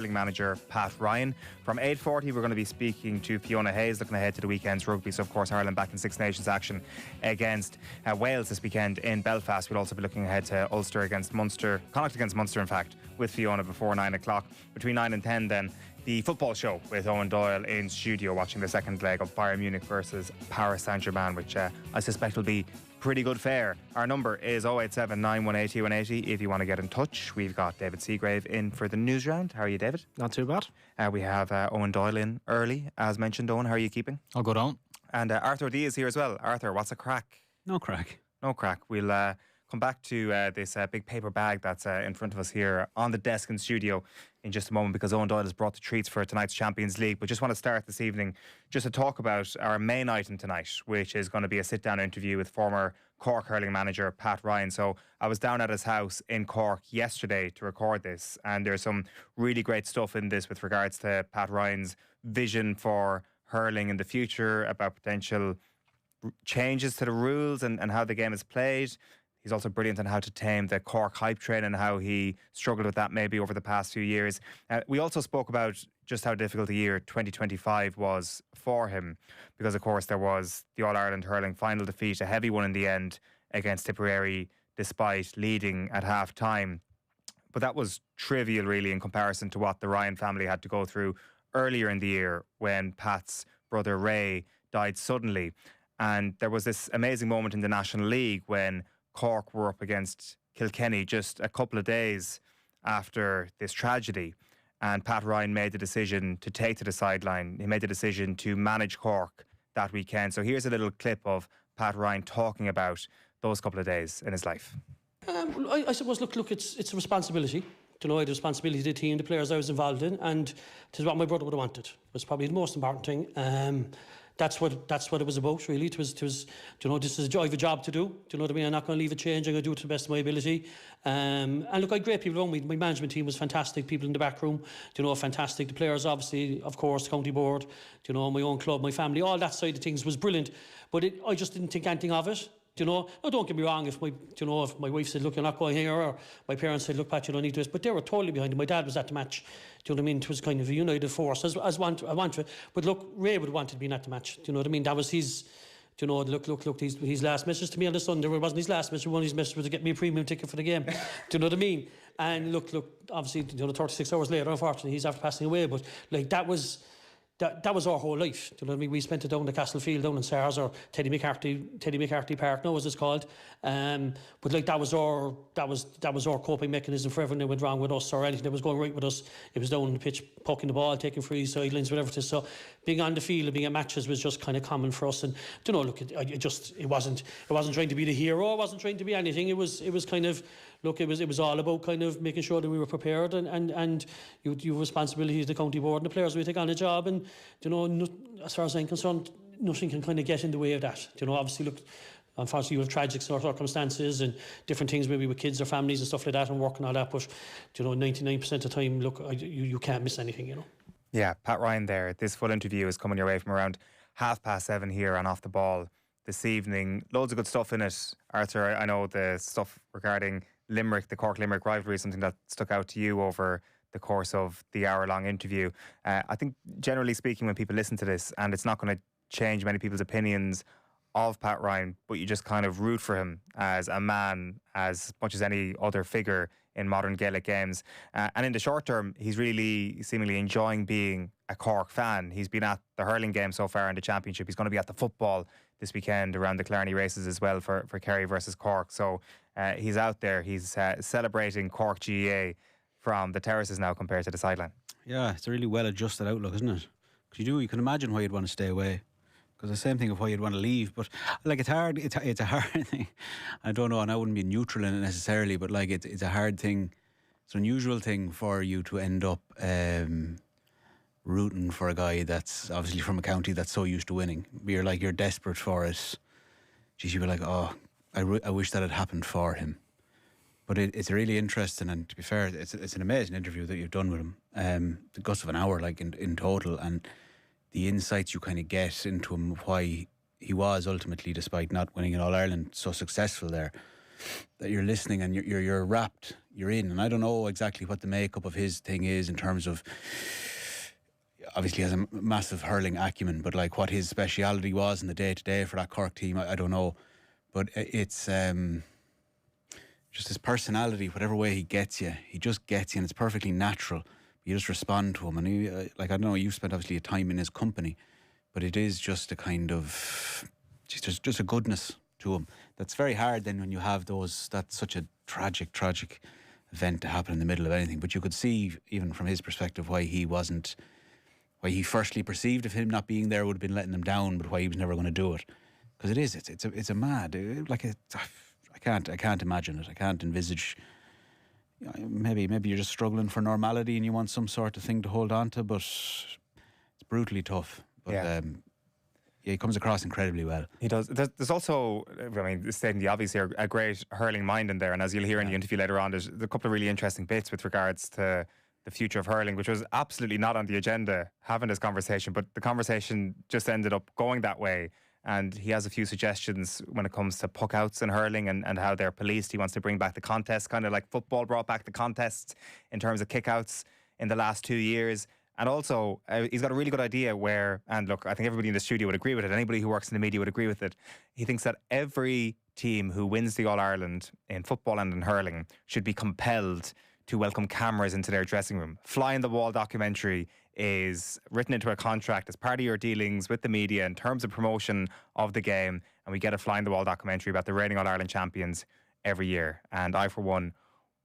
Hurling manager Pat Ryan. From 8:40 we're going to be speaking to Fiona Hayes, looking ahead to the weekend's rugby. So of course Ireland back in Six Nations action against Wales this weekend in Belfast. We'll also be looking ahead to Ulster against Munster, Connacht against Munster in fact, with Fiona before 9 o'clock. Between 9 and 10 then the football show with Eoin Doyle in studio, watching the second leg of Bayern Munich versus Paris Saint-Germain, which I suspect will be pretty good fare. Our number is 087 918 180 if you want to get in touch. We've got David Seagrave in for the Newsround. How are you, David? Not too bad. We have Eoin Doyle in early, as mentioned. Eoin, how are you keeping? I'll go down. And Arthur D is here as well. Arthur, what's a crack? No crack. No crack. We'll come back to this big paper bag that's in front of us here on the desk in studio in just a moment, because Eoin Doyle has brought the treats for tonight's Champions League. But just want to start this evening just to talk about our main item tonight, which is going to be a sit-down interview with former Cork hurling manager Pat Ryan. So I was down at his house in Cork yesterday to record this, and there's some really great stuff in this with regards to Pat Ryan's vision for hurling in the future, about potential changes to the rules and how the game is played. He's also brilliant on how to tame the Cork hype train and how he struggled with that maybe over the past few years. We also spoke about just how difficult the year 2025 was for him, because of course there was the All-Ireland hurling final defeat, a heavy one in the end against Tipperary, despite leading at half-time. But that was trivial really in comparison to what the Ryan family had to go through earlier in the year when Pat's brother Ray died suddenly. And there was this amazing moment in the National League when Cork were up against Kilkenny just a couple of days after this tragedy, and Pat Ryan made the decision to take to the sideline. He made the decision to manage Cork that weekend. So here's a little clip of Pat Ryan talking about those couple of days in his life. I suppose, look, it's a responsibility. You know, I had a responsibility to the team, the players I was involved in, and it is what my brother would have wanted. It was probably the most important thing. That's what it was about, really. It was, you know, this is I have a job to do. Do you know what I mean? I'm not going to leave it change. I'm going to do it to the best of my ability. And look, I had great people around me. My management team was fantastic. People in the back room, you know, fantastic. The players, obviously, of course, the county board, you know, my own club, my family, all that side of things was brilliant. But I just didn't think anything of it. You know, no, don't get me wrong. If my wife said, "Look, you're not going here," or my parents said, "Look, Pat, you don't need to do this," but they were totally behind it. My dad was at the match. Do you know what I mean? It was kind of a united force. I want to. But look, Ray would have wanted to be at the match. Do you know what I mean? That was his. Do you know? Look. His last message to me on the Sunday. It wasn't his last message. One of his messages was to get me a premium ticket for the game. Do you know what I mean? And look. Obviously, you know, 36 hours later, unfortunately, he's after passing away. But like that was our whole life. Do you know what I mean? We spent it down the Castle Field down in SARS, or Teddy McCarthy Park now, as it's called. But like that was our coping mechanism for everything that went wrong with us, or anything that was going right with us. It was down on the pitch, poking the ball, taking free sidelines, whatever it is. So being on the field and being at matches was just kind of common for us. And you know, look, it wasn't trying to be the hero. It wasn't trying to be anything. It was kind of, look, it was all about kind of making sure that we were prepared, and you have responsibility to the county board and the players we take on the job. And you know, as far as I'm concerned, nothing can kind of get in the way of that. You know, obviously, look, unfortunately, you have tragic circumstances and different things, maybe with kids or families and stuff like that, and work and all that. But you know, 99% of the time, look, you can't miss anything. You know. Yeah, Pat Ryan there. This full interview is coming your way from around 7:30 here on Off the Ball this evening. Loads of good stuff in it, Arthur. I know the stuff regarding Limerick, the Cork-Limerick rivalry, is something that stuck out to you over the course of the hour-long interview. I think, generally speaking, when people listen to this, and it's not going to change many people's opinions of Pat Ryan, but you just kind of root for him as a man as much as any other figure in modern Gaelic games. And in the short term, he's really seemingly enjoying being a Cork fan. He's been at the hurling game so far in the championship. He's going to be at the football this weekend around the Clarny races as well for Kerry versus Cork. So he's out there. He's celebrating Cork GAA from the terraces now compared to the sideline. Yeah, it's a really well-adjusted outlook, isn't it? Because you can imagine why you'd want to stay away. Because the same thing of why you'd want to leave. But like, it's hard. It's a hard thing. I don't know, and I wouldn't be neutral in it necessarily, but like it's a hard thing. It's an unusual thing for you to end up rooting for a guy that's obviously from a county that's so used to winning. You're desperate for it. Geez, you'd be like, oh, I wish that had happened for him. But it's really interesting, and to be fair, it's an amazing interview that you've done with him. The guts of an hour, like in total, and the insights you kind of get into him, why he was ultimately, despite not winning an All-Ireland, so successful there, that you're listening and you're rapt. you're in. And I don't know exactly what the makeup of his thing is in terms of, obviously he has a massive hurling acumen, but like what his speciality was in the day-to-day for that Cork team, I don't know. But it's just his personality, whatever way he just gets you, and it's perfectly natural. You just respond to him, and he, I don't know, you spent obviously a time in his company, but it is just a kind of, just a goodness to him. That's very hard then when you have that's such a tragic event to happen in the middle of anything. But you could see, even from his perspective, why he firstly perceived of him not being there would have been letting him down, but why he was never going to do it. Because it's a mad, I can't imagine it. I can't envisage. Maybe you're just struggling for normality and you want some sort of thing to hold on to, but it's brutally tough. But he comes across incredibly well. He does. There's also, stating the obvious here, a great hurling mind in there. And as you'll hear in the interview later on, there's a couple of really interesting bits with regards to the future of hurling, which was absolutely not on the agenda, having this conversation, but the conversation just ended up going that way. And he has a few suggestions when it comes to puck-outs in hurling and how they're policed. He wants to bring back the contest, kind of like football brought back the contests in terms of kick-outs in the last 2 years. And also, he's got a really good idea where, and look, I think everybody in the studio would agree with it. Anybody who works in the media would agree with it. He thinks that every team who wins the All-Ireland in football and in hurling should be compelled to welcome cameras into their dressing room. Fly-on-the-wall documentary is written into a contract as part of your dealings with the media in terms of promotion of the game, and we get a fly-on-the-wall documentary about the reigning All-Ireland champions every year. And I, for one,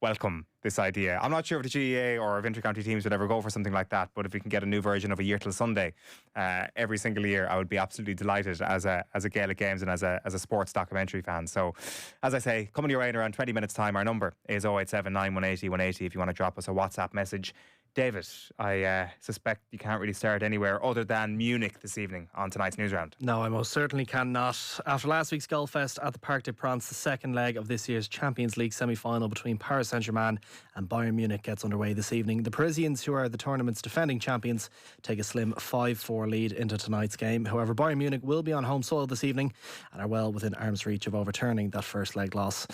welcome this idea. I'm not sure if the GAA or if inter-county teams would ever go for something like that, but if we can get a new version of A Year Till Sunday every single year, I would be absolutely delighted as a Gaelic Games and as a sports documentary fan. So, as I say, coming your way in around 20 minutes time, our number is 087 9180 180 if you want to drop us a WhatsApp message. David, I suspect you can't really start anywhere other than Munich this evening on tonight's Newsround. No, I most certainly cannot. After last week's Golf Fest at the Parc des Princes, the second leg of this year's Champions League semi-final between Paris Saint-Germain and Bayern Munich gets underway this evening. The Parisians, who are the tournament's defending champions, take a slim 5-4 lead into tonight's game. However, Bayern Munich will be on home soil this evening and are well within arm's reach of overturning that first leg loss.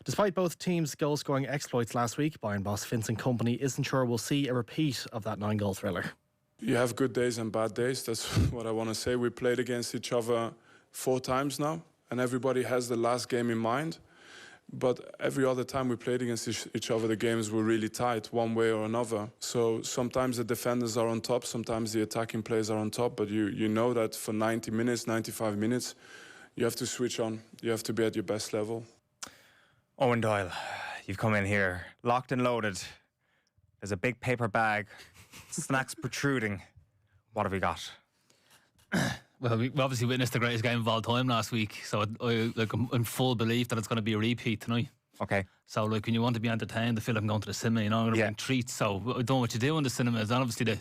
Despite both teams' goal-scoring exploits last week, Bayern boss Vincent Kompany isn't sure we'll see a repeat of that 9-goal thriller. You have good days and bad days. That's what I want to say. We played against each other 4 times now, and everybody has the last game in mind. But every other time we played against each other, the games were really tight, one way or another. So sometimes the defenders are on top, sometimes the attacking players are on top, but you know that for 90 minutes, 95 minutes, you have to switch on. You have to be at your best level. Eoin Doyle, you've come in here, locked and loaded. There's a big paper bag, snacks protruding. What have we got? Well, we obviously witnessed the greatest game of all time last week, so I'm in full belief that it's going to be a repeat tonight. Okay. So, when you want to be entertained, I feel like I'm going to the cinema, I'm going to bring treats. So, I don't know what you do in the cinema. Is obviously the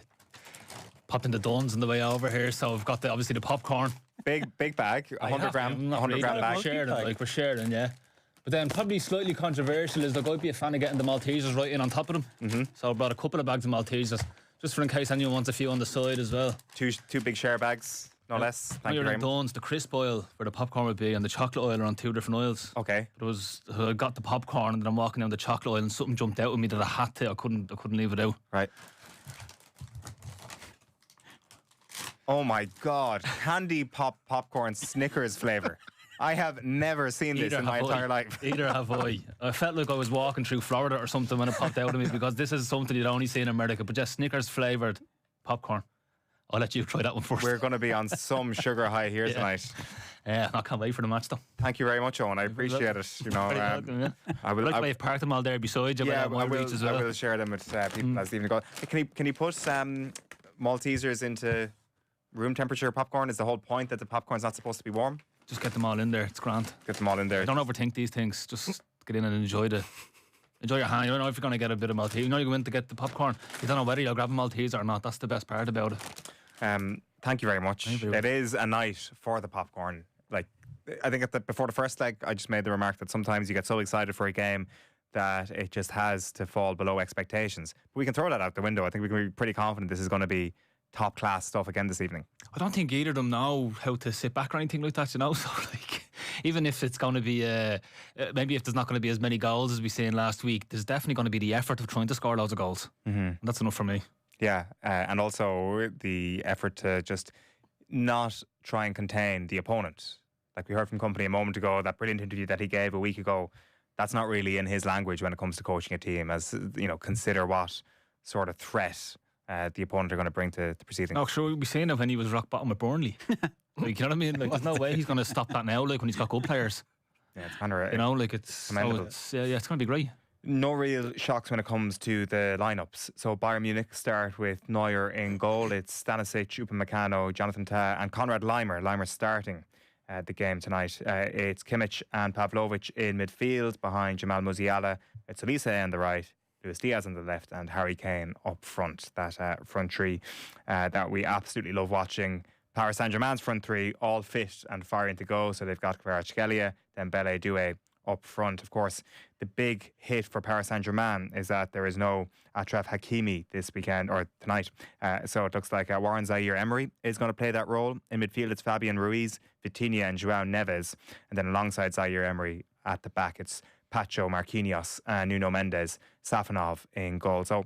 popping the Duns on the way over here. So, I've got obviously the popcorn. Big bag, 100 gram bag. We're sharing, yeah. But then probably slightly controversial is I'd be a fan of getting the Maltesers right in on top of them. Mm-hmm. So I brought a couple of bags of Maltesers, just for in case anyone wants a few on the side as well. Two big share bags, no less. Thank you very much. Duns, the crisp oil where the popcorn would be and the chocolate oil are on 2 different oils. Okay. I got the popcorn and then I'm walking down the chocolate oil and something jumped out at me that I had to. I couldn't leave it out. Right. Oh my God. Candy popcorn Snickers flavour. I have never seen this in my entire life. Either have I. I felt like I was walking through Florida or something when it popped out of me because this is something you'd only see in America. But just Snickers flavoured popcorn. I'll let you try that one first. We're going to be on some sugar high here tonight. Yeah, I can't wait for the match though. Thank you very much, Eoin. I appreciate it. Welcome, yeah. I have parked them all there beside you. Yeah, I will share them with people as the evening goes. Can you put Maltesers into room temperature popcorn? Is the whole point that the popcorn's not supposed to be warm? Just get them all in there. It's grand. Get them all in there. Don't overthink these things. Just get in and enjoy your hand. You don't know if you're going to get a bit of Malteser. You know you go in to get the popcorn. You don't know whether you'll grab a Malteser or not. That's the best part about it. Thank you very much. It is a night for the popcorn. Like, I think before the first leg, I just made the remark that sometimes you get so excited for a game that it just has to fall below expectations. But we can throw that out the window. I think we can be pretty confident this is going to be top class stuff again this evening. I don't think either of them know how to sit back or anything like that, So even if it's going to be maybe if there's not going to be as many goals as we seen last week, there's definitely going to be the effort of trying to score loads of goals. And that's enough for me. Yeah, and also the effort to just not try and contain the opponent. Like we heard from Company a moment ago, that brilliant interview that he gave a week ago, that's not really in his language when it comes to coaching a team, as, you know, consider what sort of threat the opponent are going to bring to the proceedings. Oh, sure, we'll be saying that when he was rock bottom with Burnley. Like, you know what I mean? Like, there's no way he's going to stop that now, like, when he's got good players. Yeah, it's kind of, you know, like, it's commendable. it's going to be great. No real shocks when it comes to the lineups. So Bayern Munich start with Neuer in goal. It's Stanisic, Upamecano, Jonathan Tah and Konrad Laimer. Laimer starting the game tonight. It's Kimmich and Pavlovic in midfield behind Jamal Musiala. It's Olise on the right, Luis Diaz on the left and Harry Kane up front. That front three that we absolutely love watching. Paris Saint-Germain's front three all fit and firing to go. So they've got Kvaratskhelia, Dembele, Doué up front. Of course, the big hit for Paris Saint-Germain is that there is no Achraf Hakimi this weekend or tonight. So it looks like Warren Zaire-Emery is going to play that role. In midfield, it's Fabian Ruiz, Vitinha and João Neves. And then alongside Zaire-Emery at the back, it's Pacho, Marquinhos, Nuno Mendes, Safanov in goal. So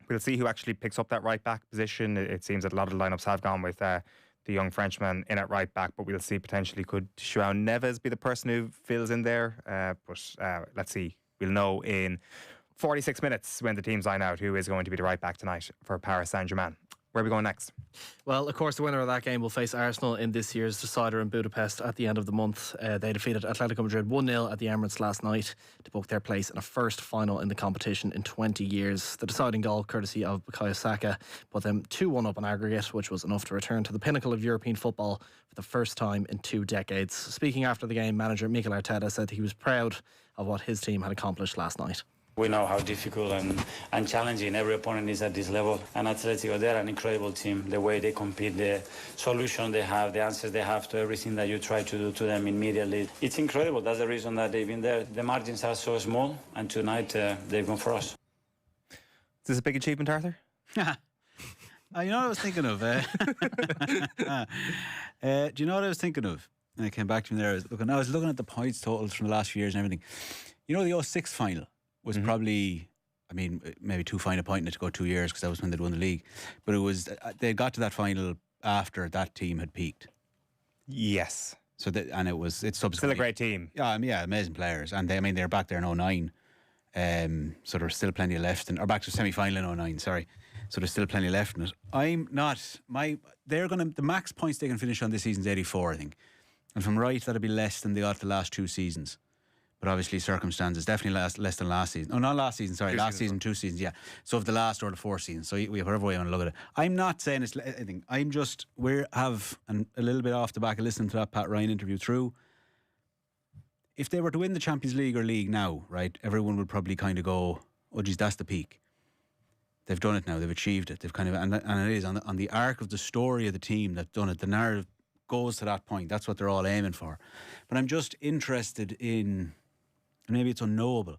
we'll see who actually picks up that right-back position. It seems that a lot of the lineups have gone with the young Frenchman in at right back, but we'll see potentially could João Neves be the person who fills in there. But let's see. We'll know in 46 minutes when the teams line out who is going to be the right back tonight for Paris Saint-Germain. Where are we going next? Well, of course, the winner of that game will face Arsenal in this year's decider in Budapest at the end of the month. They defeated Atletico Madrid 1-0 at the Emirates last night to book their place in a first final in the competition in 20 years. The deciding goal, courtesy of Bukayo Saka, put them 2-1 up on aggregate, which was enough to return to the pinnacle of European football for the first time in 2 decades. Speaking after the game, manager Mikel Arteta said he was proud of what his team had accomplished last night. We know how difficult and challenging every opponent is at this level. And Atletico, they're an incredible team. The way they compete, the solution they have, the answers they have to everything that you try to do to them immediately. It's incredible. That's the reason that they've been there. The margins are so small, and tonight they've gone for us. Is this a big achievement, Arthur? You know what I was thinking of? Do you know what I was thinking of? And it came back to me there. I was looking at the points totals from the last few years and everything. You know, the 06 final was probably, I mean, maybe too fine a point in it to go 2 years because that was when they'd won the league. But it was, they got to that final after that team had peaked. Yes. So that, and it's subsequently Still a great team. Yeah, amazing players. And they're back there in 09. So there's still plenty left, or back to semi-final in 09, sorry. So there's still plenty left in it. The max points they can finish on this season's 84, I think. And if I'm right, that'll be less than they got the last 2 seasons. But obviously circumstances, definitely less than last season. Oh, not last season, sorry. Last season, 2 seasons, yeah. So of the last or the 4th season. So whatever way you want to look at it. I'm not saying it's anything. I'm just, and a little bit off the back of listening to that Pat Ryan interview through. If they were to win the Champions League or League now, right, everyone would probably kind of go, oh geez, that's the peak. They've done it now, they've achieved it. They've kind of, and it is on the arc of the story of the team that's done it. The narrative goes to that point. That's what they're all aiming for. But I'm just interested in, and maybe it's unknowable,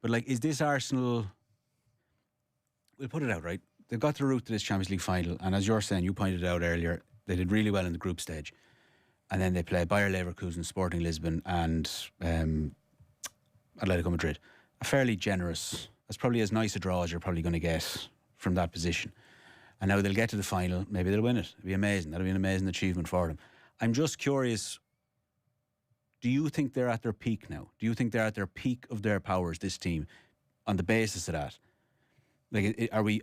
but like, is this Arsenal, we'll put it out, right? They've got the route to this Champions League final, and as you're saying, you pointed out earlier, they did really well in the group stage. And then they play Bayer Leverkusen, Sporting Lisbon and Atletico Madrid. A fairly generous, that's probably as nice a draw as you're probably going to get from that position. And now they'll get to the final, maybe they'll win it. It'll be amazing. That'll be an amazing achievement for them. I'm just curious, do you think they're at their peak now? Do you think they're at their peak of their powers, this team, on the basis of that? Like, are we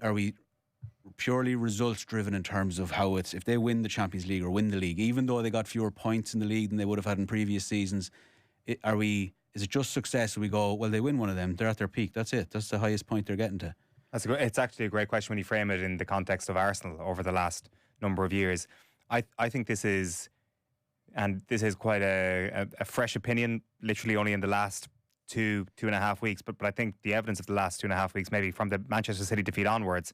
purely results driven in terms of how it's, if they win the Champions League or win the league, even though they got fewer points in the league than they would have had in previous seasons, is it just success? We go, well, they win one of them, they're at their peak, that's it, that's the highest point they're getting to. It's actually a great question when you frame it in the context of Arsenal over the last number of years. I think this is quite a fresh opinion, literally only in the last 2.5 weeks, but I think the evidence of the last 2.5 weeks, maybe from the Manchester City defeat onwards,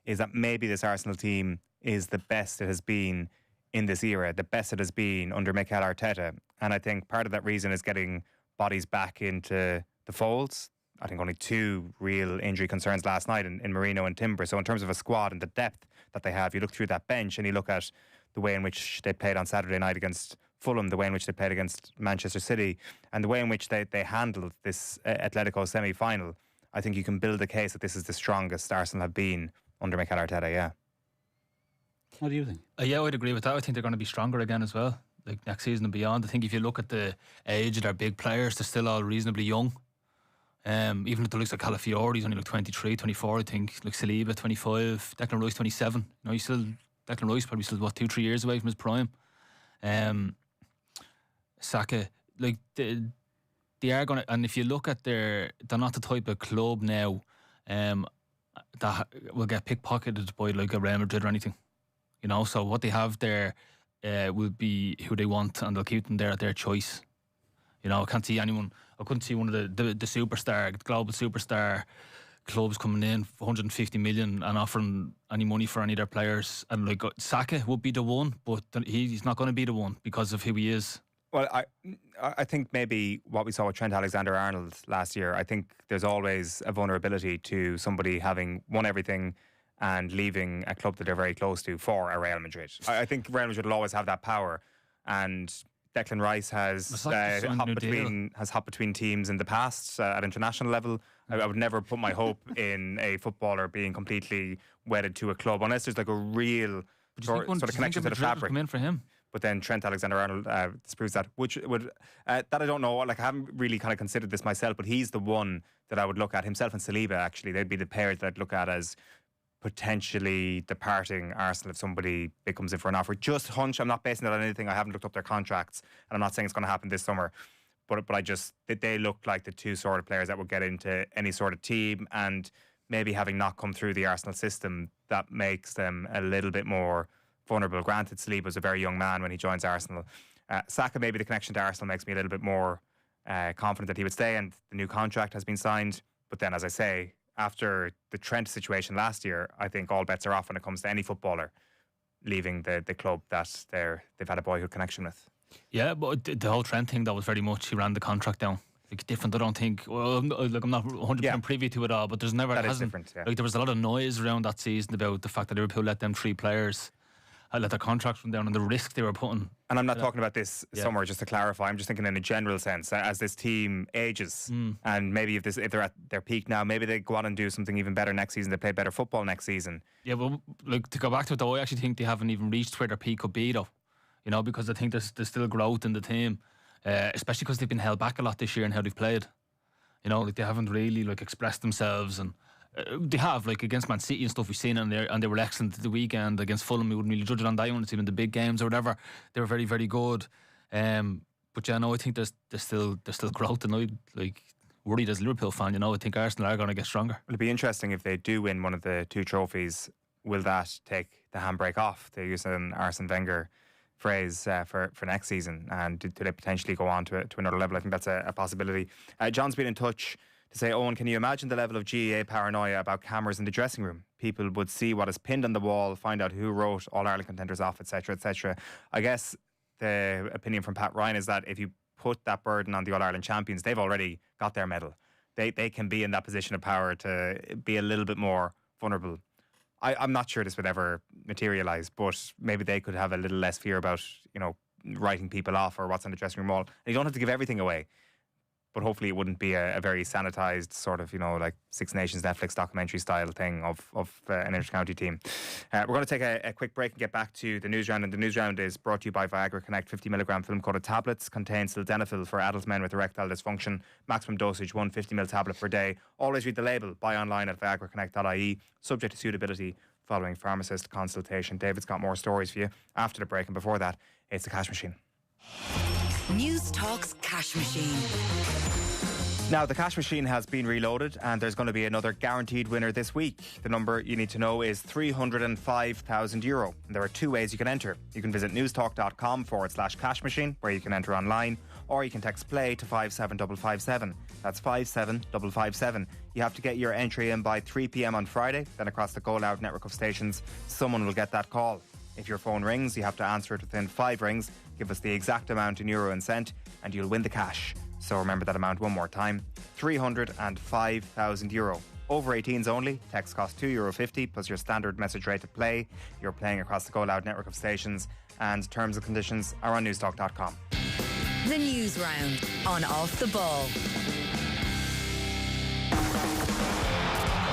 is that maybe this Arsenal team is the best it has been in this era, the best it has been under Mikel Arteta. And I think part of that reason is getting bodies back into the folds. I think only 2 real injury concerns last night in Merino and Timber. So in terms of a squad and the depth that they have, you look through that bench and you look at the way in which they played on Saturday night against Fulham, the way in which they played against Manchester City, and the way in which they handled this Atletico semi-final, I think you can build a case that this is the strongest Arsenal have been under Mikel Arteta, yeah. What do you think? Yeah, I'd agree with that. I think they're going to be stronger again as well, like next season and beyond. I think if you look at the age of their big players, they're still all reasonably young. Even if it looks like Calafiore, he's only like 23, 24, I think. Like Saliba, 25, Declan Rice, 27. You know, Declan Rice probably still, 2-3 years away from his prime. Saka, like, they are going to, and if you look at they're not the type of club now that will get pickpocketed by like a Real Madrid or anything. You know, so what they have there will be who they want, and they'll keep them there at their choice. You know, I couldn't see one of the superstar, global superstar clubs coming in for 150 million and offering any money for any of their players. And like Saka would be the one, but he's not going to be the one because of who he is. Well, I think maybe what we saw with Trent Alexander-Arnold last year, I think there's always a vulnerability to somebody having won everything and leaving a club that they're very close to for a Real Madrid. I think Real Madrid will always have that power, and Declan Rice has hopped between teams in the past at international level. I would never put my hope in a footballer being completely wedded to a club unless there's like a real sort of connection to the fabric. Come in for him. But then Trent Alexander-Arnold disproves that, which would that I don't know. Like I haven't really kind of considered this myself, but he's the one that I would look at. Himself and Saliba, actually, they'd be the pair that I'd look at as potentially departing Arsenal if somebody big comes in for an offer. Just hunch. I'm not basing it on anything. I haven't looked up their contracts, and I'm not saying it's going to happen this summer. But they look like the two sort of players that would get into any sort of team, and maybe having not come through the Arsenal system, that makes them a little bit more vulnerable. Granted, Saliba was a very young man when he joins Arsenal. Saka, maybe the connection to Arsenal makes me a little bit more confident that he would stay, and the new contract has been signed. But then, as I say, after the Trent situation last year, I think all bets are off when it comes to any footballer leaving the club that they've had a boyhood connection with. Yeah, but the whole Trent thing, that was very much, he ran the contract down. Like different, I don't think. Well, I'm not 100% privy to it all, but there's never. That is different. Yeah. Like there was a lot of noise around that season about the fact that Liverpool let them three players let their contracts run down and the risk they were putting. And I'm not talking about this summer, just to clarify. I'm just thinking in a general sense, as this team ages, and maybe if they're at their peak now, maybe they go on and do something even better next season. They play better football next season. Yeah, well, like to go back to it though, I actually think they haven't even reached where their peak could be though. You know, because I think there's still growth in the team, especially because they've been held back a lot this year in how they've played. You know, like they haven't really like expressed themselves, and they have, like against Man City and stuff we've seen, and they were excellent at the weekend. Against Fulham, we wouldn't really judge it on that one. It's even the big games or whatever. They were very, very good. But yeah, no, I think there's still growth, and I like worried as a Liverpool fan. You know, I think Arsenal are going to get stronger. It'll be interesting if they do win one of the two trophies. Will that take the handbrake off, to use an Arsene Wenger phrase, for next season, and do they potentially go on to another level? I think that's a possibility. John's been in touch to say, Eoin, can you imagine the level of GAA paranoia about cameras in the dressing room? People would see what is pinned on the wall, find out who wrote All Ireland contenders off, etc., etc. I guess the opinion from Pat Ryan is that if you put that burden on the All Ireland champions, they've already got their medal. They can be in that position of power to be a little bit more vulnerable. I'm not sure this would ever materialise, but maybe they could have a little less fear about, you know, writing people off or what's on the dressing room wall. And you don't have to give everything away, but hopefully it wouldn't be a very sanitised sort of, you know, like Six Nations Netflix documentary style thing of an inter-county team. We're going to take a quick break and get back to the Newsround, and the Newsround is brought to you by Viagra Connect. 50mg film-coated tablets contain sildenafil for adult men with erectile dysfunction. Maximum dosage 1 50ml tablet per day. Always read the label. Buy online at viagraconnect.ie. Subject to suitability following pharmacist consultation. David's got more stories for you after the break, and before that, it's the Cash Machine. News Talk's Cash Machine. Now, the Cash Machine has been reloaded, and there's going to be another guaranteed winner this week. The number you need to know is €305,000. There are two ways you can enter. You can visit newstalk.com/cash machine, where you can enter online, or you can text play to 57557. That's 57557. You have to get your entry in by 3 p.m. on Friday. Then across the Go Loud network of stations, someone will get that call. If your phone rings, you have to answer it within 5 rings. Give us the exact amount in euro and cent, and you'll win the cash. So remember that amount one more time: €305,000. over 18s only. Text costs €2.50 plus your standard message rate to play. You're playing across the Go Loud network of stations, and terms and conditions are on newstalk.com. The Newsround on Off the Ball.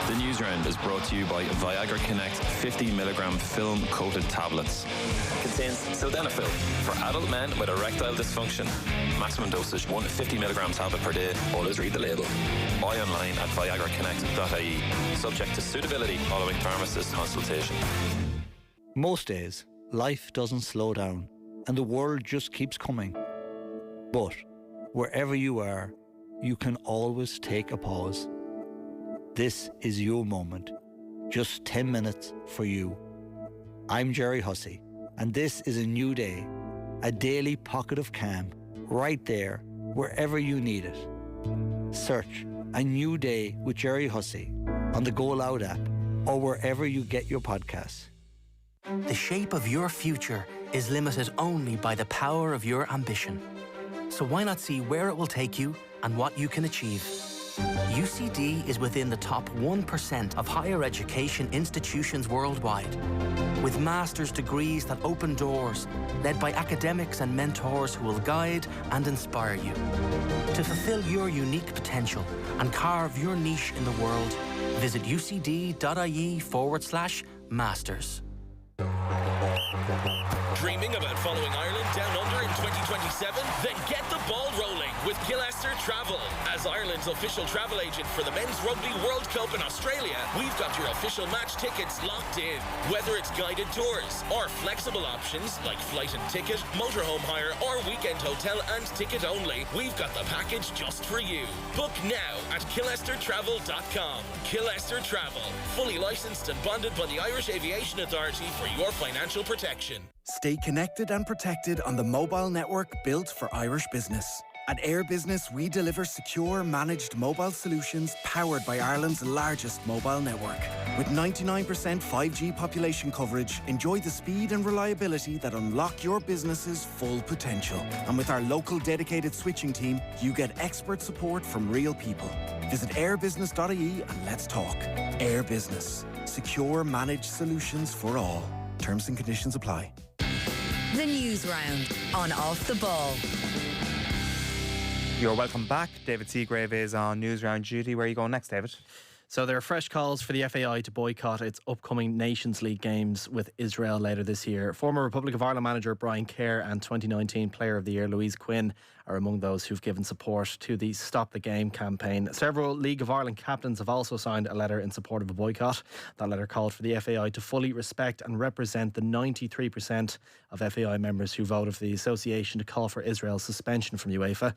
The Newsround is brought to you by Viagra Connect 50mg film-coated tablets. Contains sildenafil for adult men with erectile dysfunction. Maximum dosage 1 50mg tablet per day. Always read the label. Buy online at viagraconnect.ie. Subject to suitability following pharmacist consultation. Most days, life doesn't slow down and the world just keeps coming. But wherever you are, you can always take a pause. This is your moment. Just 10 minutes for you. I'm Jerry Hussey, and this is a new day. A daily pocket of calm, right there, wherever you need it. Search A New Day with Jerry Hussey on the Go Loud app or wherever you get your podcasts. The shape of your future is limited only by the power of your ambition. So why not see where it will take you and what you can achieve? UCD is within the top 1% of higher education institutions worldwide, with master's degrees that open doors, led by academics and mentors who will guide and inspire you. To fulfill your unique potential and carve your niche in the world, visit ucd.ie/masters. Dreaming about following Ireland down under in 2027? Then get the ball rolling with Gillester Travel. As Ireland's official travel agent for the Men's Rugby World Cup in Australia, we've got your official match tickets locked in. Whether it's guided tours or flexible options like flight and ticket, motorhome hire or weekend hotel and ticket only, we've got the package just for you. Book now at KillesterTravel.com. Gillester Travel, fully licensed and bonded by the Irish Aviation Authority for your financial protection. Stay connected and protected on the mobile network built for Irish business. At Air Business, we deliver secure, managed mobile solutions powered by Ireland's largest mobile network. With 99% 5G population coverage, enjoy the speed and reliability that unlock your business's full potential. And with our local dedicated switching team, you get expert support from real people. Visit airbusiness.ie and let's talk. Air Business. Secure, managed solutions for all. Terms and conditions apply. The Newsround on Off the Ball. You're welcome back. David Seagrave is on Newsround duty. Where are you going next, David? So there are fresh calls for the FAI to boycott its upcoming Nations League games with Israel later this year. Former Republic of Ireland manager Brian Kerr and 2019 Player of the Year Louise Quinn are among those who've given support to the Stop the Game campaign. Several League of Ireland captains have also signed a letter in support of a boycott. That letter called for the FAI to fully respect and represent the 93% of FAI members who voted for the association to call for Israel's suspension from UEFA.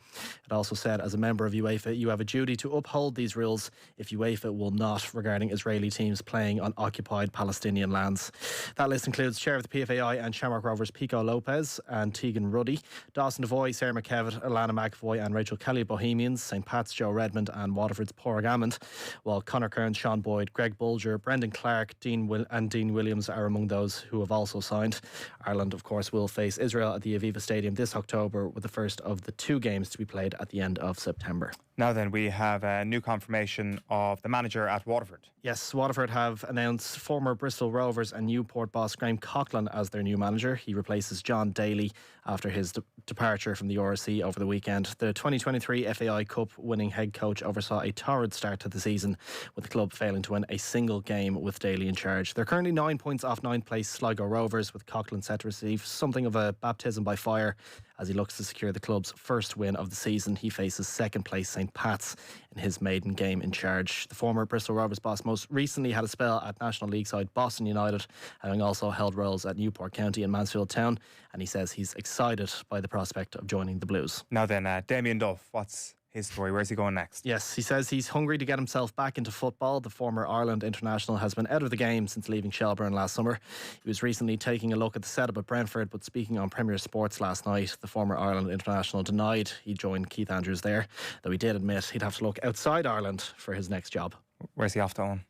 It also said, as a member of UEFA, you have a duty to uphold these rules if UEFA will not, regarding Israeli teams playing on occupied Palestinian lands. That list includes Chair of the PFAI and Shamrock Rovers Pico Lopez and Tegan Ruddy, Dawson Devoy, Sarah McKevitt, Alana McAvoy and Rachel Kelly Bohemians, St Pat's Joe Redmond and Waterford's Padraig Hammond, while Conor Kearns, Sean Boyd, Greg Bulger, Brendan Clark, Dean Williams are among those who have also signed. Ireland, of course, will face Israel at the Aviva Stadium this October, with the first of the two games to be played at the end of September. Now then, we have a new confirmation of the manager at Waterford. Yes, Waterford have announced former Bristol Rovers and Newport boss Graham Coughlin as their new manager. He replaces John Daly after his departure from the RSC over the weekend. The 2023 FAI Cup winning head coach oversaw a torrid start to the season, with the club failing to win a single game with Daly in charge. They're currently 9 points off 9th place Sligo Rovers, with Coughlin set to receive something of a baptism by fire as he looks to secure the club's first win of the season. He faces second place St Pat's in his maiden game in charge. The former Bristol Rovers boss most recently had a spell at National League side Boston United, having also held roles at Newport County and Mansfield Town, and he says he's excited by the prospect of joining the Blues. Now then, Damien Duff, what's his story? Where's he going next? Yes, he says he's hungry to get himself back into football. The former Ireland international has been out of the game since leaving Shelbourne last summer. He was recently taking a look at the setup at Brentford, but speaking on Premier Sports last night, the former Ireland international denied he joined Keith Andrews there, though he did admit he'd have to look outside Ireland for his next job. Where's he off to, Owen?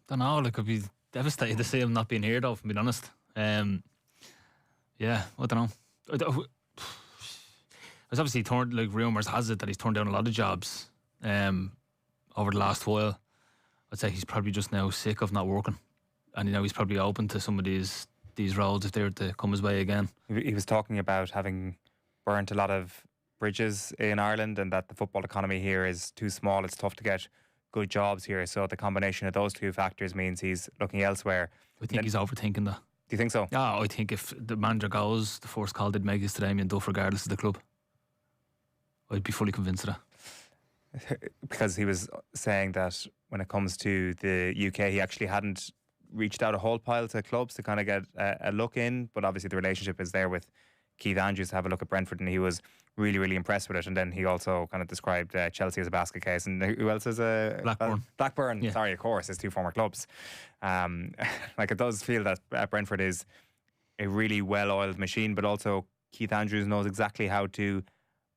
Don't know, like, I'd be devastated to see him not being here though, if I'm being honest. Yeah, I don't know. There's obviously rumours has it that he's turned down a lot of jobs over the last while. I'd say he's probably just now sick of not working, and he's probably open to some of these roles if they were to come his way again. He was talking about having burnt a lot of bridges in Ireland, and that the football economy here is too small. It's tough to get good jobs here. So the combination of those two factors means he's looking elsewhere. I think he's overthinking that. Do you think so? Yeah, I think if the manager goes, the first call they'd make is to Damien Duff, regardless of the club. I'd be fully convinced of that. Because he was saying that when it comes to the UK, he actually hadn't reached out a whole pile to clubs to kind of get a look in, but obviously the relationship is there with Keith Andrews to have a look at Brentford, and he was really, really impressed with it. And then he also kind of described Chelsea as a basket case, and who else is a Blackburn. Yeah. Sorry, of course, his two former clubs. Like, it does feel that Brentford is a really well-oiled machine, but also Keith Andrews knows exactly how to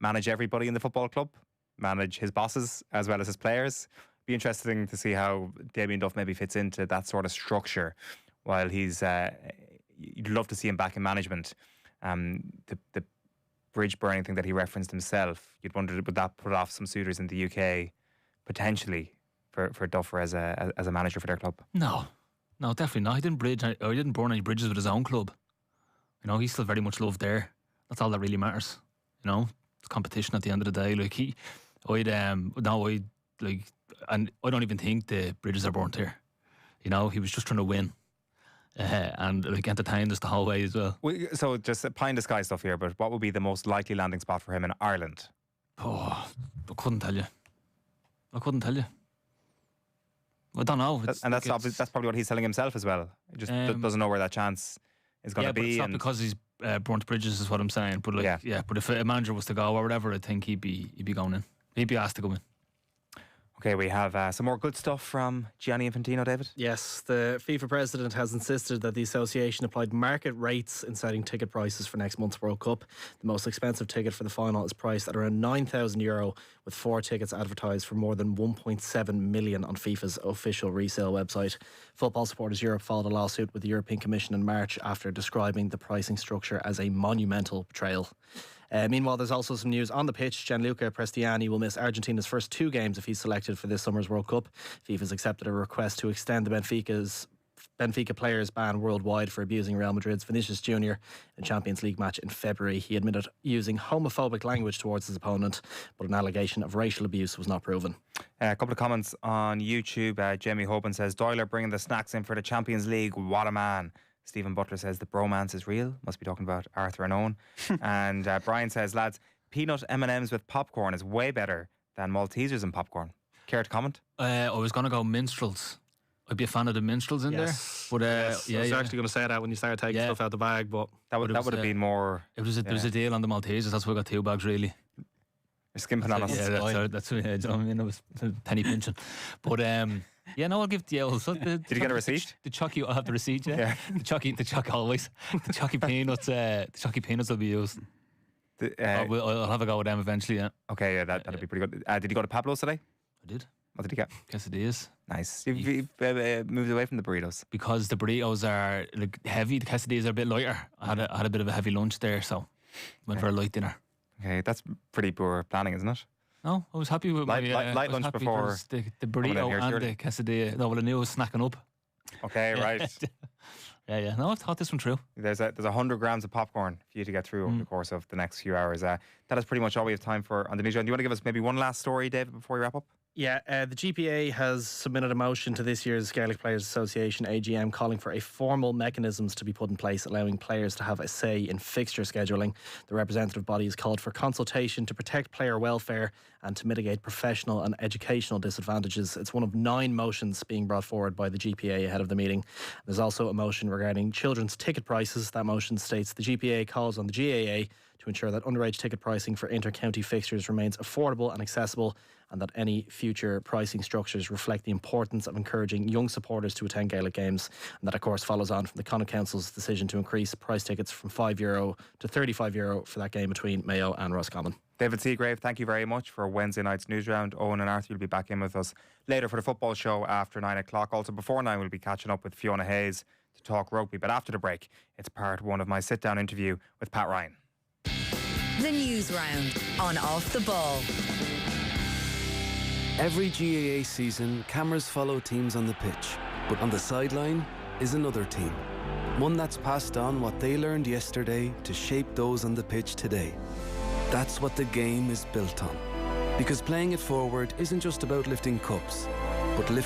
manage everybody in the football club, manage his bosses as well as his players. Be interesting to see how Damien Duff maybe fits into that sort of structure. While he's, you'd love to see him back in management. The bridge burning thing that he referenced himself, you'd wonder, would that put off some suitors in the UK potentially for Duffer as a manager for their club? No, definitely not. He didn't burn any bridges with his own club. You know, he's still very much loved there. That's all that really matters. You know, it's competition at the end of the day. Like and I don't even think the bridges are burnt here. You know, he was just trying to win. And like entertained us the whole way as well. So just pie in the sky stuff here, but what would be the most likely landing spot for him in Ireland? Oh, I couldn't tell you. I don't know. That's probably what he's telling himself as well. He just doesn't know where that chance is going to be. But it's not because he's burnt bridges, is what I'm saying. But but if a manager was to go or whatever, I think he'd be going in. He'd be asked to go in. Okay, we have some more good stuff from Gianni Infantino, David. Yes, the FIFA president has insisted that the association applied market rates in setting ticket prices for next month's World Cup. The most expensive ticket for the final is priced at around €9,000, with 4 tickets advertised for more than 1.7 million on FIFA's official resale website. Football Supporters Europe filed a lawsuit with the European Commission in March after describing the pricing structure as a monumental betrayal. Meanwhile, there's also some news on the pitch. Gianluca Prestiani will miss Argentina's first 2 games if he's selected for this summer's World Cup. FIFA's accepted a request to extend the Benfica players' ban worldwide for abusing Real Madrid's Vinicius Jr. in a Champions League match in February. He admitted using homophobic language towards his opponent, but an allegation of racial abuse was not proven. A couple of comments on YouTube. Jamie Hoban says, Doyle bringing the snacks in for the Champions League. What a man. Stephen Butler says the bromance is real. Must be talking about Arthur and Owen. And Brian says, lads, peanut M&Ms with popcorn is way better than Maltesers and popcorn. Care to comment? I was going to go minstrels. I'd be a fan of the minstrels in there. But I was actually going to say that when you started taking stuff out the bag, but that would have been more. There was a deal on the Maltesers. That's why I got 2 bags really. You're skimping on us. Yeah, that's I mean, it was a penny pinching. But I'll give the old. Did you get a receipt? The chalky, I have the receipt. Yeah. The chalky always. The chalky peanuts. The chalky peanuts will be used. I'll have a go with them eventually. Yeah. Okay, yeah, that'd be pretty good. Did you go to Pablo's today? I did. What did you get? Quesadillas. Nice. You've moved away from the burritos because the burritos are heavy. The quesadillas are a bit lighter. I had a bit of a heavy lunch there, so went for a light dinner. Okay, that's pretty poor planning, isn't it? No, I was happy with light lunch before the burrito and the quesadilla. No, well, I knew I was snacking up. Okay, right. Yeah. No, I've thought this one through. There's 100 grams of popcorn for you to get through over the course of the next few hours. That is pretty much all we have time for on the Newsround. Do you want to give us maybe one last story, David, before we wrap up? Yeah, the GPA has submitted a motion to this year's Gaelic Players Association AGM calling for a formal mechanisms to be put in place allowing players to have a say in fixture scheduling. The representative body has called for consultation to protect player welfare and to mitigate professional and educational disadvantages. It's one of 9 motions being brought forward by the GPA ahead of the meeting. There's also a motion regarding children's ticket prices. That motion states the GPA calls on the GAA to ensure that underage ticket pricing for inter-county fixtures remains affordable and accessible, and that any future pricing structures reflect the importance of encouraging young supporters to attend Gaelic games. And that, of course, follows on from the Connacht Council's decision to increase price tickets from €5 to €35 for that game between Mayo and Roscommon. David Seagrave, thank you very much for Wednesday night's Newsround. Owen and Arthur will be back in with us later for the football show after 9 o'clock. Also, before 9, we'll be catching up with Fiona Hayes to talk rugby. But after the break, it's part 1 of my sit-down interview with Pat Ryan. The Newsround on Off the Ball. Every GAA season, cameras follow teams on the pitch, but on the sideline is another team. One that's passed on what they learned yesterday to shape those on the pitch today. That's what the game is built on. Because playing it forward isn't just about lifting cups, but lifting